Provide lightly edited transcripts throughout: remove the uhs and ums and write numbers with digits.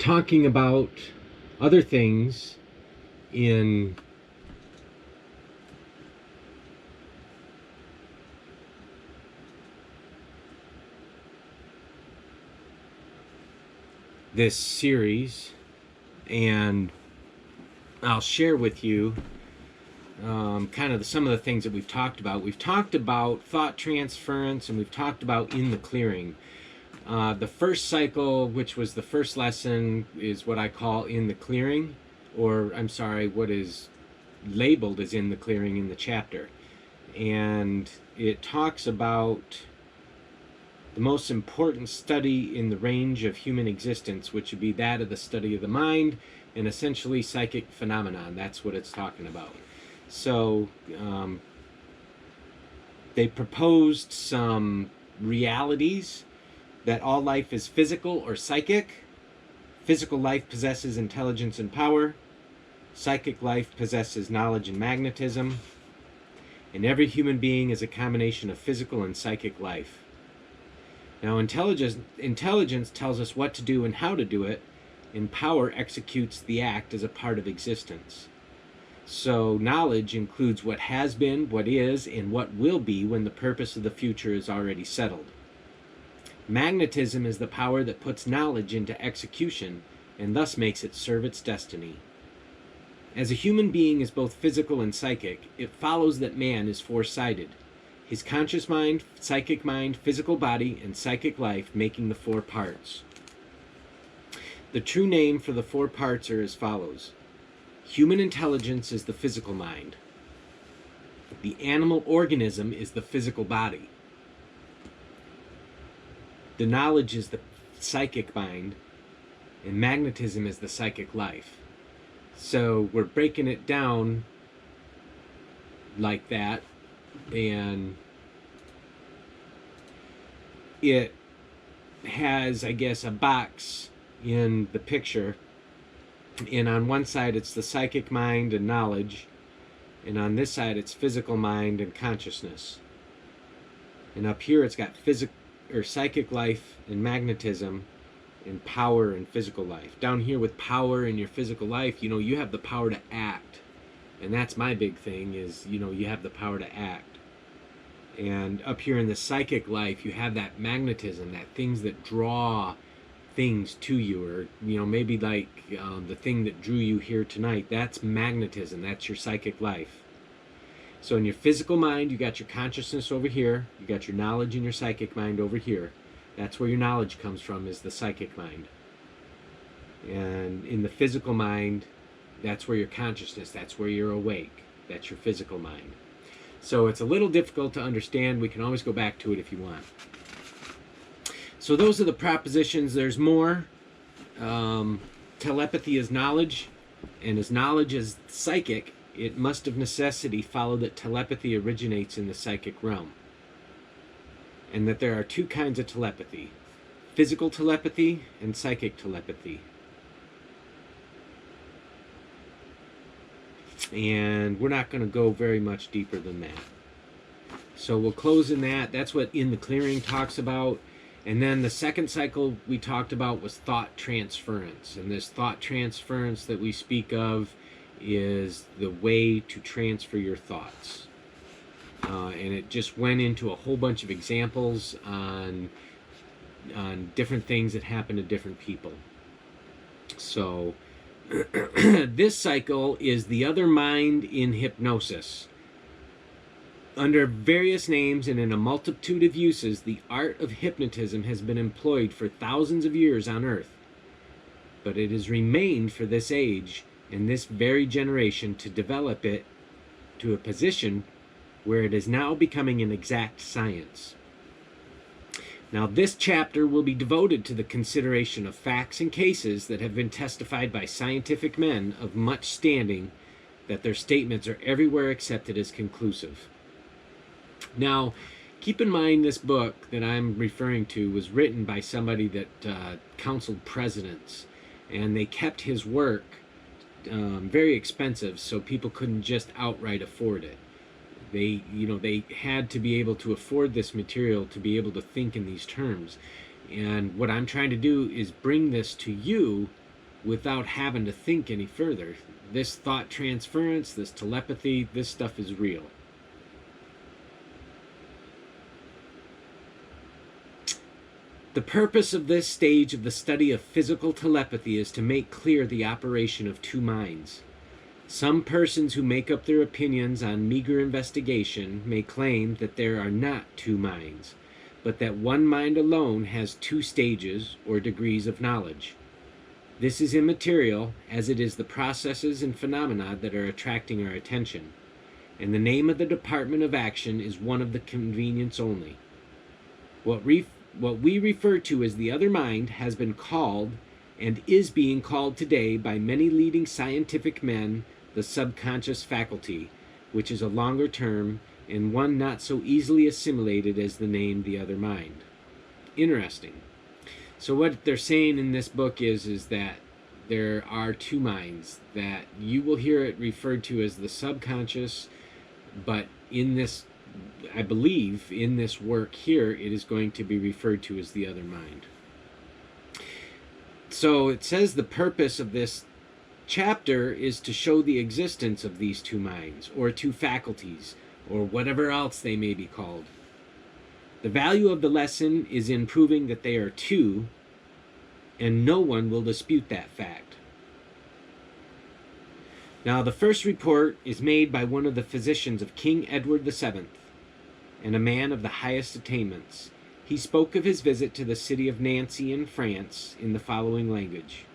talking about other things in this series, and I'll share with you kind of some of the things that we've talked about. We've talked about thought transference, and we've talked about in the clearing. The first cycle, which was the first lesson, is what I call in the clearing, or I'm sorry, what is labeled as in the clearing in the chapter. And it talks about the most important study in the range of human existence, which would be that of the study of the mind and essentially psychic phenomenon. That's what it's talking about. So they proposed some realities: that all life is physical or psychic. Physical life possesses intelligence and power. Psychic life possesses knowledge and magnetism. And every human being is a combination of physical and psychic life. Now, intelligence tells us what to do and how to do it, and power executes the act as a part of existence. So knowledge includes what has been, what is, and what will be when the purpose of the future is already settled. Magnetism is the power that puts knowledge into execution and thus makes it serve its destiny. As a human being is both physical and psychic, it follows that man is four-sided. His conscious mind, psychic mind, physical body, and psychic life making the four parts. The true name for the four parts are as follows. Human intelligence is the physical mind. The animal organism is the physical body. The knowledge is the psychic mind, and magnetism is the psychic life. So we're breaking it down like that, and it has, I guess, a box in the picture, and on one side it's the psychic mind and knowledge, and on this side it's physical mind and consciousness, and up here it's got psychic life and magnetism and power and physical life. Down here with power and your physical life, you have the power to act, and that's my big thing, is you have the power to act. And up here in the psychic life, you have that magnetism, that things that draw things to you, or maybe like the thing that drew you here tonight. That's magnetism. That's your psychic life. So in your physical mind, you got your consciousness over here, you got your knowledge in your psychic mind over here. That's where your knowledge comes from, is the psychic mind. And in the physical mind, that's where your consciousness, that's where you're awake. That's your physical mind. So it's a little difficult to understand. We can always go back to it if you want. So those are the propositions. There's more. Telepathy is knowledge, and as knowledge is psychic, it must of necessity follow that telepathy originates in the psychic realm. And that there are two kinds of telepathy: physical telepathy and psychic telepathy. And we're not going to go very much deeper than that. So we'll close in that. That's what In the Clearing talks about. And then the second cycle we talked about was thought transference. And this thought transference that we speak of is the way to transfer your thoughts. And it just went into a whole bunch of examples on different things that happen to different people. So this cycle is The Other Mind in Hypnosis. Under various names and in a multitude of uses, the art of hypnotism has been employed for thousands of years on Earth. But it has remained for this age and this very generation to develop it to a position where it is now becoming an exact science. Now, this chapter will be devoted to the consideration of facts and cases that have been testified by scientific men of much standing, that their statements are everywhere accepted as conclusive. Now, keep in mind, this book that I'm referring to was written by somebody that counseled presidents, and they kept his work very expensive, so people couldn't just outright afford it. They had to be able to afford this material to be able to think in these terms. And what I'm trying to do is bring this to you without having to think any further. This thought transference, this telepathy, this stuff is real. The purpose of this stage of the study of physical telepathy is to make clear the operation of two minds. Some persons who make up their opinions on meager investigation may claim that there are not two minds, but that one mind alone has two stages or degrees of knowledge. This is immaterial, as it is the processes and phenomena that are attracting our attention, and the name of the department of action is one of the convenience only. What we refer to as the other mind has been called, and is being called today by many leading scientific men, the subconscious faculty, which is a longer term and one not so easily assimilated as the name the other mind. Interesting. So what they're saying in this book is that there are two minds, that you will hear it referred to as the subconscious, but in this, I believe, in this work here, it is going to be referred to as the other mind. So it says the purpose of this chapter is to show the existence of these two minds, or two faculties, or whatever else they may be called. The value of the lesson is in proving that they are two, and no one will dispute that fact. Now, the first report is made by one of the physicians of King Edward VII, and a man of the highest attainments. He spoke of his visit to the city of Nancy in France in the following language.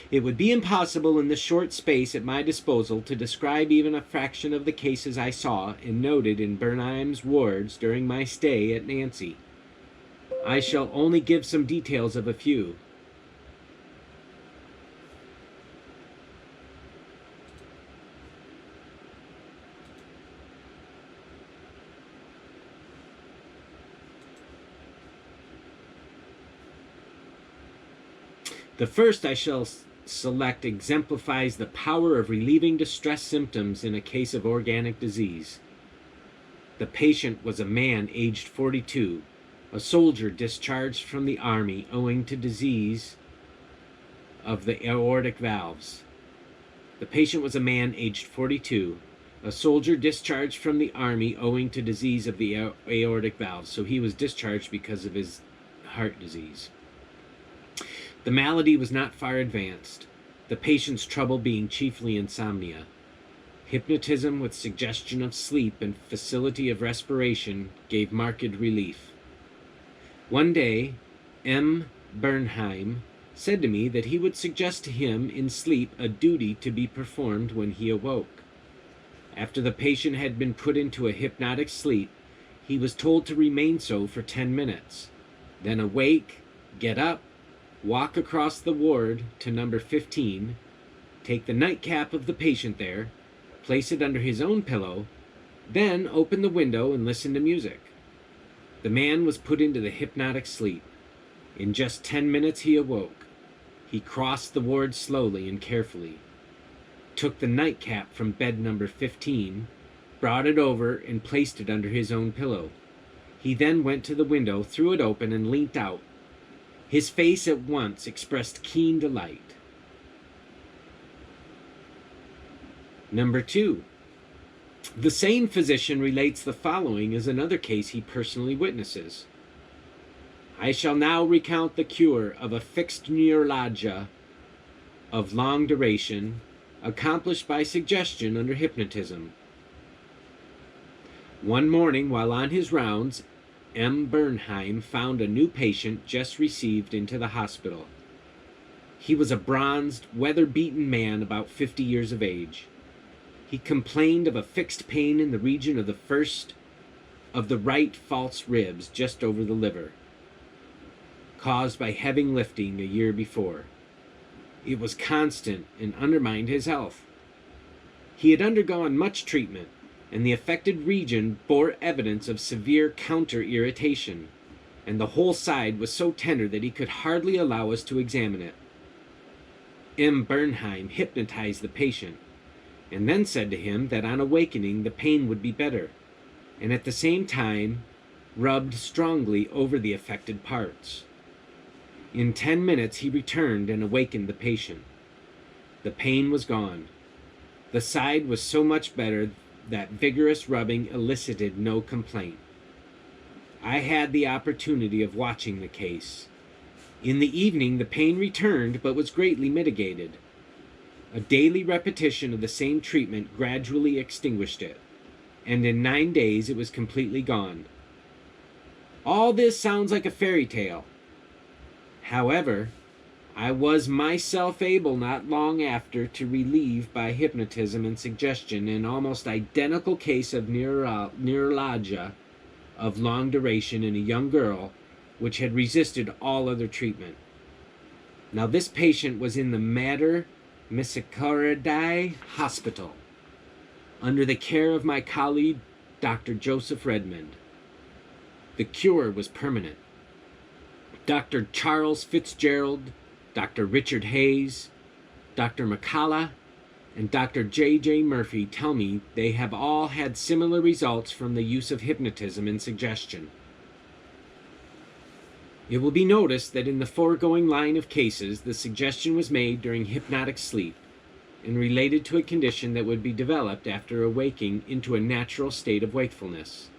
It would be impossible in the short space at my disposal to describe even a fraction of the cases I saw and noted in Bernheim's wards during my stay at Nancy. I shall only give some details of a few. The first I shall select exemplifies the power of relieving distress symptoms in a case of organic disease. The patient was a man aged 42, a soldier discharged from the army owing to disease of the aortic valves. The patient was a man aged 42, a soldier discharged from the army owing to disease of the aortic valves. So he was discharged because of his heart disease. The malady was not far advanced, the patient's trouble being chiefly insomnia. Hypnotism with suggestion of sleep and facility of respiration gave marked relief. One day, M. Bernheim said to me that he would suggest to him in sleep a duty to be performed when he awoke. After the patient had been put into a hypnotic sleep, he was told to remain so for 10 minutes, then awake, get up, walk across the ward to number 15, take the nightcap of the patient there, place it under his own pillow, then open the window and listen to music. The man was put into the hypnotic sleep. In just 10 minutes he awoke. He crossed the ward slowly and carefully, took the nightcap from bed number 15, brought it over and placed it under his own pillow. He then went to the window, threw it open, and leant out. His face at once expressed keen delight. Number 2. The same physician relates the following as another case he personally witnesses. I shall now recount the cure of a fixed neuralgia of long duration, accomplished by suggestion under hypnotism. One morning, while on his rounds, M. Bernheim found a new patient just received into the hospital. He was a bronzed, weather-beaten man about 50 years of age. He complained of a fixed pain in the region of the right false ribs just over the liver, caused by heavy lifting a year before. It was constant and undermined his health. He had undergone much treatment, and the affected region bore evidence of severe counter-irritation, and the whole side was so tender that he could hardly allow us to examine it. M. Bernheim hypnotized the patient, and then said to him that on awakening the pain would be better, and at the same time rubbed strongly over the affected parts. In 10 minutes he returned and awakened the patient. The pain was gone. The side was so much better that vigorous rubbing elicited no complaint. I had the opportunity of watching the case. In the evening the pain returned but was greatly mitigated. A daily repetition of the same treatment gradually extinguished it, and in 9 days it was completely gone. All this sounds like a fairy tale. However, I was myself able not long after to relieve by hypnotism and suggestion an almost identical case of neuralgia of long duration in a young girl which had resisted all other treatment. Now this patient was in the Mater Misericordiae Hospital under the care of my colleague Dr. Joseph Redmond. The cure was permanent. Dr. Charles Fitzgerald, Dr. Richard Hayes, Dr. McCullough, and Dr. J.J. Murphy tell me they have all had similar results from the use of hypnotism and suggestion. It will be noticed that in the foregoing line of cases, the suggestion was made during hypnotic sleep and related to a condition that would be developed after awaking into a natural state of wakefulness.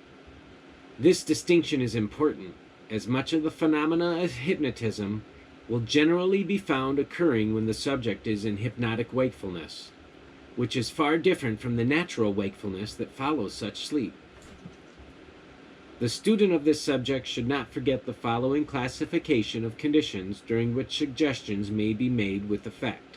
This distinction is important, as much of the phenomena of hypnotism will generally be found occurring when the subject is in hypnotic wakefulness, which is far different from the natural wakefulness that follows such sleep. The student of this subject should not forget the following classification of conditions during which suggestions may be made with effect.